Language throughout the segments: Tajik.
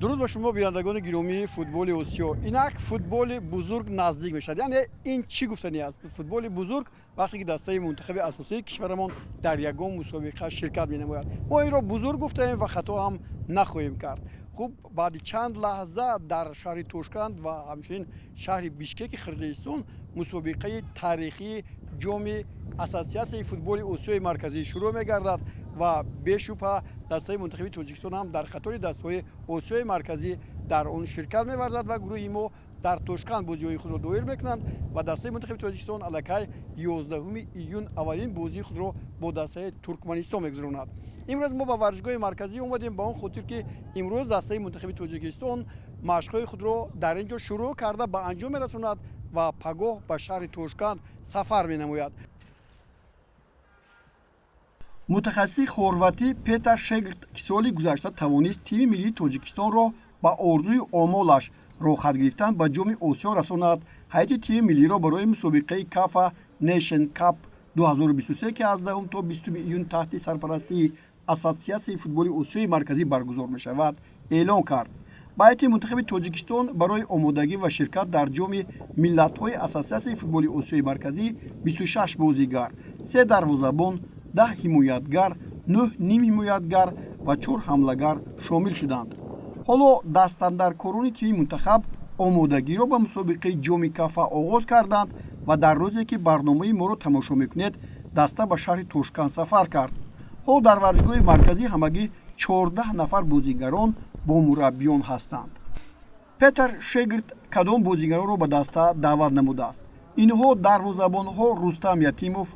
درود با شما بینندگان گرامی فوتبال آسیا. اینک فوتبال بزرگ نزدیک میشد. یعنی این چی گفتنی است؟ فوتبال بزرگ وقتی که دسته منتخب اساسی کشورمان در یگان مسابقه شرکت می‌نماید. ما این را بزرگ گفتیم و خطا هم نخواهیم کرد. خب بعد چند لحظه در شهر توشکند و همچنین شهر بیشکک قرقیزستان مسابقه تاریخی جام اساسیاسیون فوتبال آسیای مرکزی شروع می‌گردد و بشوپه دسته منتخبی تاجیکستان هم در قطار دسته‌های آسیای مرکزی در آن شرکت می‌ورزد و گروه ما در توشکند بازی‌های خود را دایر می‌کنند و دسته منتخبی تاجیکستان الکی 11 ایون اولین بازی خود را با دسته ترکمنستان می‌گذراند. امروز ما به ورزشگاه مرکزی اومدیم با اون خاطر که امروز دسته منتخبی تاجیکستان مشق‌های خود را در اینجا شروع کرده به انجام می‌رساند و پگاه به شهر توشکند سفر می‌نماید. متخصص خورواتی پتر شگرت که سالی گذشته توانست تیم ملی تاجیکستان را با آرزوی آمالش راحت گرفتن به جام آسیا رساند. هیئت تیم ملی را برای مسابقه کافا نیشن کاپ 2023 که از 10 تا 20 ایون تحت سرپرستی اساسیاسیون فوتبال آسیای مرکزی برگزار می شود اعلام کرد. هیئت منتخب تاجیکستان برای آمادگی و شرکت در جام ملت‌های اساسیاسیون فوتبال آسیای مرکزی 26 بازیگر، 3 دروازه‌بان، 10 حمایتگر، 9 نیم حمایتگر و 4 حمله‌گر شامل شدند. حالا دستاندرکاران تیم منتخب آمادگی را به مسابقه جام کافا آغاز کردند و در روزی که برنامه ما را تماشا میکنید دسته به شهر توشکند سفر کرد. ها در ورزشگاه مرکزی همگی 14 نفر بازیگران با مربیان هستند. پتر شگرت کدام بازیگران را به دسته دعوت نموده است. اینها دروازه‌بان‌ها رستم یتیمов،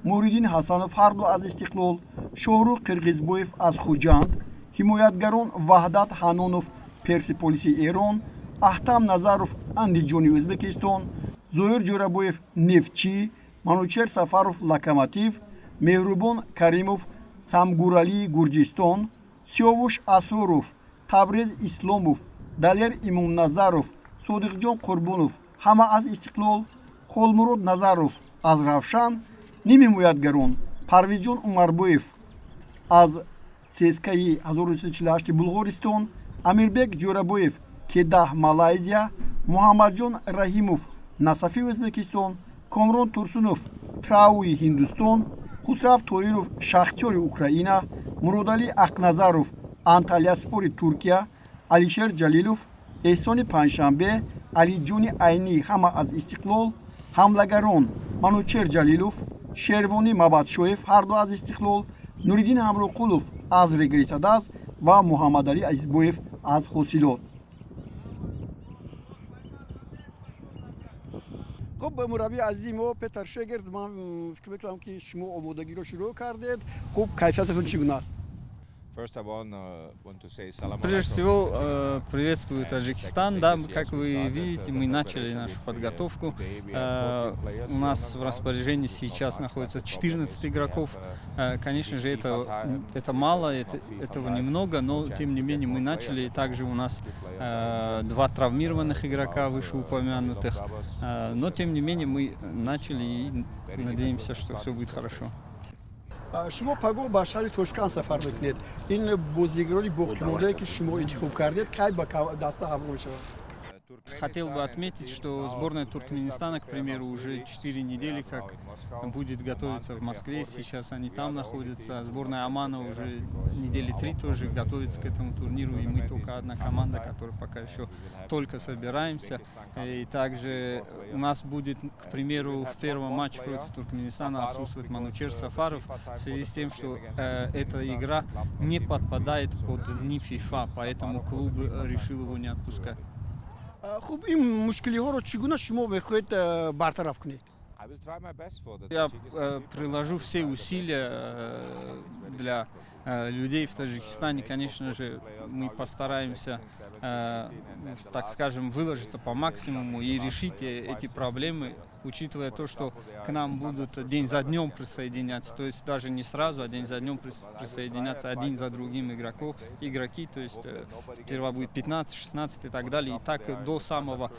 موریدین حسنов هر دو از استقلال، شاهروخ قرقیزبоев از خوجند، حمایتگران وحدت حنانов پرسپولیس ایران، احتم نظرов اندیجانی ازبکستان، زهیر جورابоев نفتچی، منوچهر سفرов لوکوموتیو، مهربان کریمов سمگورالی گرجستان، سیاوش اسرorov تبریز اسلامov، دلیر امامنظرов صادقجان قربانov همه از استقلال، خولمурод назаров از равшан. نیم حمایتگران پرویزجان عمربоев از ЦСКА 1948 بلغارستان، امیربек جورابоев کедах مالайзия، محمدجان رحیمов насафи ازبکستان، کامران турсунов трауи هندوستان، خسرو طاهرов شахтёри اوکراینا، муродалӣ ақназаров анталияспори ترکیه، алишер ҷалилов эҳсони панҷшанбе، алиҷони айнӣ ҳама аз истиқлол. ҳамлагарон манучер ҷалилов، шервони мабадшоев ҳар ду аз истиқлол, нуриддин ҳамроқулов аз регрисадаз ва муҳаммадалӣ азизбоев аз ҳосилот. خب مربی عزیزی ما پتر شگرت، من فکر می‌کنم که شما آمادگی رو شروع کردید. خب کیفیتتون چگونه است؟ Прежде всего, приветствую Таджикистан. Да, как вы видите, мы начали нашу подготовку. У нас в распоряжении сейчас находится 14 игроков. Конечно же, это мало, этого немного, но тем не менее мы начали. Также у нас 2 травмированных игрока вышеупомянутых. Но тем не менее мы начали и надеемся, что все будет хорошо. شما پگاه به شهر توشکند سفر میکنید. این بازیگرانی باقی‌مانده که شما انتخاب کردید کی به دسته قبول میشود؟ Хотел бы отметить, что сборная Туркменистана, к примеру, уже 4 недели как будет готовиться в Москве. Сейчас они там находятся. Сборная Омана уже недели 3 тоже готовится к этому турниру. И мы только одна команда, которая пока еще только собираемся. И также у нас будет, к примеру, в первом матче против Туркменистана отсутствует Манучер Сафаров в связи с тем, что эта игра не подпадает под дни FIFA, поэтому клуб решил его не отпускать. خب این مشکلی ها رو چگونه شما میخواهید برطرف کنید؟ Я приложу все усилия для людей в Таджикистане. Конечно же, мы постараемся, так скажем, выложиться по максимуму и решить эти проблемы, учитывая то, что к нам будут день за днем присоединяться, то есть даже не сразу, а день за днем присоединяться один за другим игроки, то есть сперва будет 15, 16 и так далее, и так до самого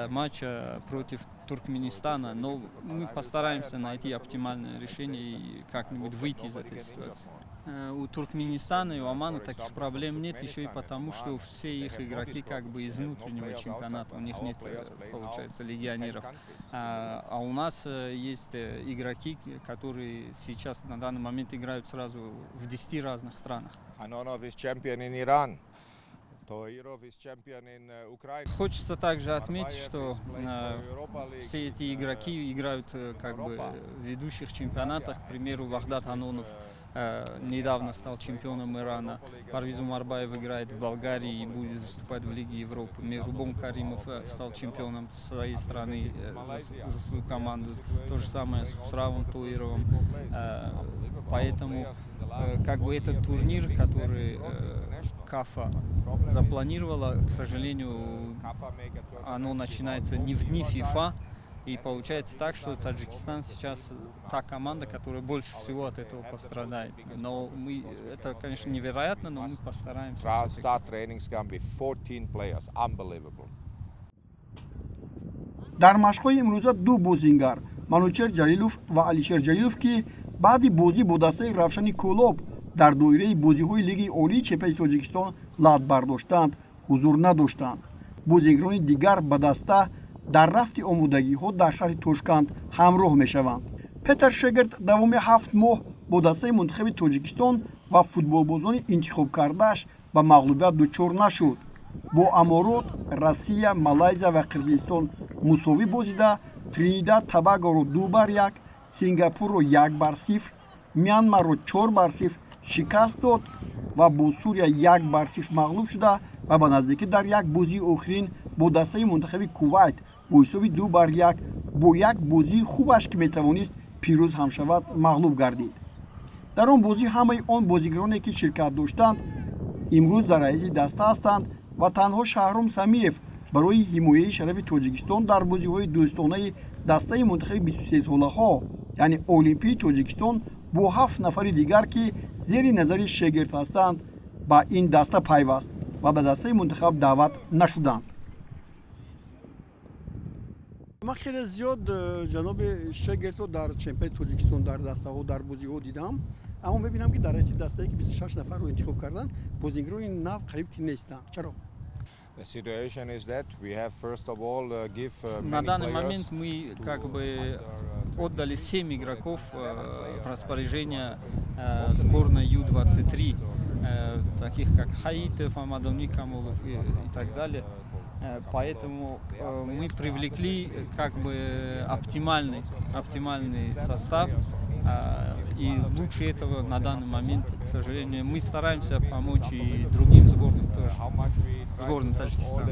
матча против Туркменистана, но мы постараемся найти оптимальное решение и как-нибудь выйти из этой ситуации. У Туркменистана и у Омана таких проблем нет, еще и потому, что все их игроки как бы из внутреннего чемпионата, у них нет, получается, легионеров. А у нас есть игроки, которые сейчас на данный момент играют сразу в 10 разных странах. Хочется также отметить, что все эти игроки играют как бы в ведущих чемпионатах. К примеру, Вахдат Анонов недавно стал чемпионом Ирана. Парвиз Умарбаев играет в Болгарии и будет выступать в Лиге Европы. Мехрубом Каримов стал чемпионом своей страны за свою команду. То же самое с Хусравом Туировым. Поэтому как бы этот турнир, который КАФА запланировала, к сожалению, оно начинается не в дни ФИФА. И получается так, что Таджикистан сейчас та команда, которая больше всего от этого пострадает. Но это, конечно, невероятно, но мы постараемся. дар машқҳои имрӯза ду бозингар Манучер Ҷалилов ва Алишер Ҷалилов ки баъди бозӣ бо дастаи Равшани Кӯлоб дар доираи бозиҳои Лиги Олии Чемпионати Тоҷикистон лағ бардоштанд, ҳузур надоштанд. Бозигарони дигар ба даста дар рафти омодагиҳо дар шаҳри Тошканд ҳамроҳ мешаванд. Петр Шегерт давоми 7 моҳ бо дастаи мунтахаби Тоҷикистон ва футболбозони интихобкардааш ба мағлубият дучор нашуд. Бо Аморот, Россия, Малайзия ва Қирғизистон мусовӣ бозида, Тринидад Тобагоро 2-1, Сингапурро 1-0, Мянмарро 4-0 шикаст дод ва бо Сурия 1-0 мағлуб шуда ва ба наздикӣ дар як бозии охирин бо дастаи мунтахаби Кувайт бо ҳисоби 2-1 бо як бозии хубаш ки метавонист пирӯз ҳам шавад мағлуб гардид. дар он бозӣ ҳамаи он бозигароне ки ширкат доштанд имрӯз дар айзи даста ҳастанд ва танҳо Шаҳром Самиев барои ҳимояи шарафи Тоҷикистон дар бозиҳои дӯстонаи дастаи мунтахаби 23-солагҳо яъне Олимпии Тоҷикистон бо 7 нафари дигар ки зери назари Шегерт ҳастанд ба ин даста пайваст ва ба дастаи мунтахаб даъват нашуданд. ман хеле зиёд ҷаноби Шегертро дар чемпионати Тоҷикистон дар дастаҳо дар бозиҳо дидам, аммо мебинам ки дар дастае ки 26 нафарро интихоб кардан бозигарони нав қариб ки нестанд. Чаро? На данный момент мы как бы отдали 7 игроков в распоряжение сборной Ю-23, таких как Хаитов, Амадовник Камолов и так далее. Поэтому мы привлекли как бы оптимальный состав. И лучше этого на данный момент, к сожалению, мы стараемся помочь и другим сборным тоже. Сборной Таджикистана.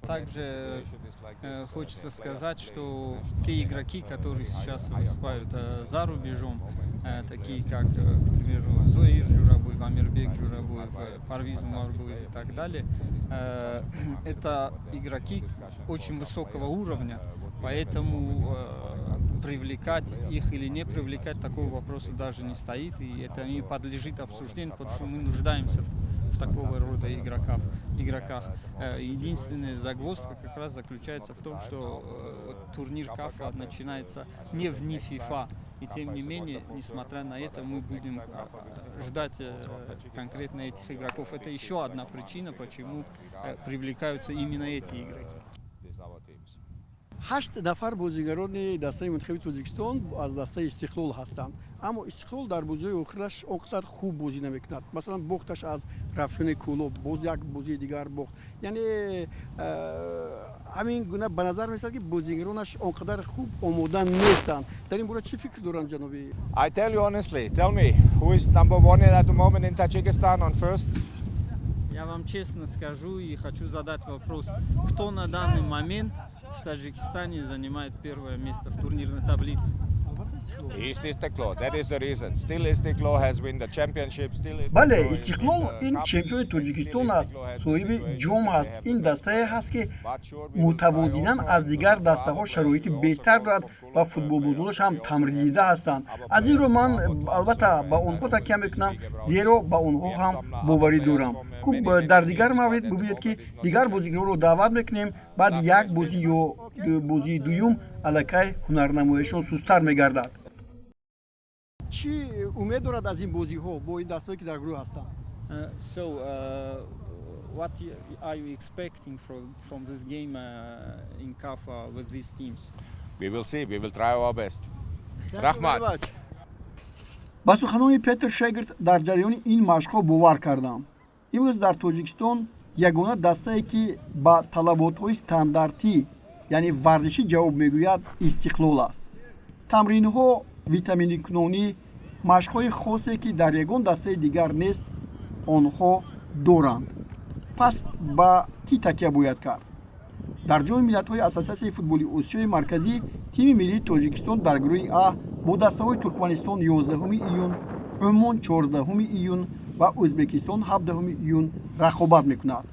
Также хочется сказать, что те игроки, которые сейчас выступают за рубежом, такие как, к примеру, Зоир Джурабуев, Амирбек Джурабуев, Парвиз Умарбуев и так далее, это игроки очень высокого уровня, поэтому привлекать их или не привлекать, такого вопроса даже не стоит, и это не подлежит обсуждению, потому что мы нуждаемся в такого рода игроках. Единственная загвоздка как раз заключается в том, что турнир КАФА начинается не в дни ФИФА. И тем не менее, несмотря на это, мы будем ждать конкретно этих игроков. Это еще одна причина, почему привлекаются именно эти игроки. 8 нафар бозигарони дастаи мунтахаби Тоҷикистон аз дастаи Истиқлол ҳастанд, аммо Истиқлол дар бозиҳои охираш он қадар хуб бозӣ намекунад. Масалан, бохташ аз Равшани Кӯлоб, боз як бозии дигар бохт. Яъне ҳамин гуна ба назар мерасад ки бозигаронаш он қадар хуб омода нестанд. Дар ин бора чӣ фикр доранд ҷаноби? I tell you honestly, tell me, who is number one at the moment in Tajikistan on first? Я вам честно скажу и хочу задать вопрос, кто на данный момент в Таджикистане занимает первое место в турнирной таблице? East Istiklal. That is the reason. Still Istiklal has won the championship. Still Istiklal бале is истиқлол winning the ин cup. чемпиони тоҷикистон Still аст, Istiklal has соҳиби the ҷом situation. аст. They have Ин the дастае best ҳаст ки But sure, we will мутавозинан try аз also дигар to дастаҳо have шароити also беҳтар have дорад some ва close футболбозонаш players. ҳам We also тамридида have ҳастанд. our аз ин ро players ман from our албатта clubs ба who онҳо have такя won мекунам, this league abroad. зеро ба онҳо We have ҳам some other боварӣ players дорам. from Хуб many дар teams, дигар but маврид at the бубинед ки moment it's not дигар the chance. бозигарро даъват мекунем, баъди як бозӣ ё бозии дуюм аллакай ҳунарнамояшон сустар мегардад. чӣ умед дорад аз ин бозиҳо бо ин дастҳое ки дар гурӯҳ ҳастанд? So, what are you expecting from this game in CAF with these teams? We will see. We will try our best. Rahmat. ба суханони Петр Шегирт дар ҷараёни ин машқҳо бовар кардам. имрӯз дар Тоҷикистон ягона дастае ки ба талаботҳои стандартӣ, яъне варзишӣ ҷавоб мегӯяд, Истиқлол аст. тамринҳо, витаминикунонӣ, машқҳои хосе ки дар ягон дастаи дигар нест, онҳо доранд. пас ба кӣ такя бояд кард? дар ҷоми миллатҳои Ассотсиатсияи футболи Осиёи марказӣ тими миллии Тоҷикистон дар гурӯҳи А бо дастаҳои Туркманистон 11 июн, Умон 14 июн ва Ӯзбекистон 7 июн рақобат мекунад.